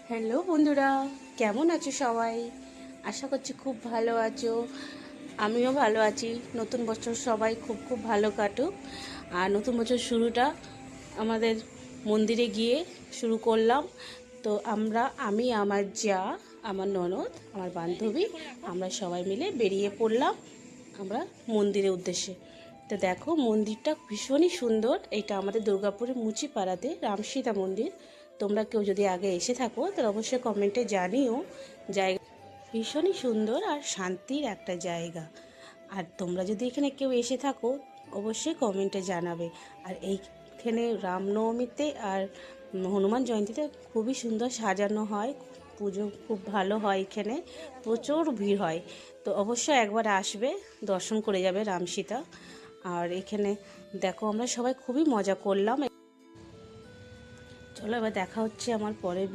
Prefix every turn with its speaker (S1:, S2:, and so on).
S1: Hello বন্ধুরা, কেমন আছো সবাই? আশা করছি খুব ভালো আছো। আমিও ভালো আছি। নতুন বছর সবাই খুব খুব ভালো কাটুক। আর নতুন বছর শুরুটা আমাদের মন্দিরে গিয়ে শুরু করলাম। তো আমি, আমার যা, আমার ননদ, আমার বান্ধবী, আমরা সবাই মিলে বেরিয়ে পড়লাম আমরা মন্দিরের উদ্দেশ্যে। তো দেখো, মন্দিরটা ভীষণই সুন্দর। এটা আমাদের দুর্গাপুরের মুচিপাড়াতে রামসীতা মন্দির। তোমরা কেউ যদি আগে এসে থাকো তাহলে অবশ্যই কমেন্টে জানিও। জায়গা ভীষণই সুন্দর আর শান্তির একটা জায়গা। আর তোমরা যদি এখানে কেউ এসে থাকো অবশ্যই কমেন্টে জানাবে। আর এইখানে রামনবমীতে আর হনুমান জয়ন্তীতে খুবই সুন্দর সাজানো হয়। পুজো খুব ভালো হয় এখানে, প্রচুর ভিড় হয়। তো অবশ্যই একবার আসবে, দর্শন করে যাবে রামসীতা। আর এখানে দেখো, আমরা সবাই খুবই মজা করলাম। চলো এবার দেখা হচ্ছে আমার পরের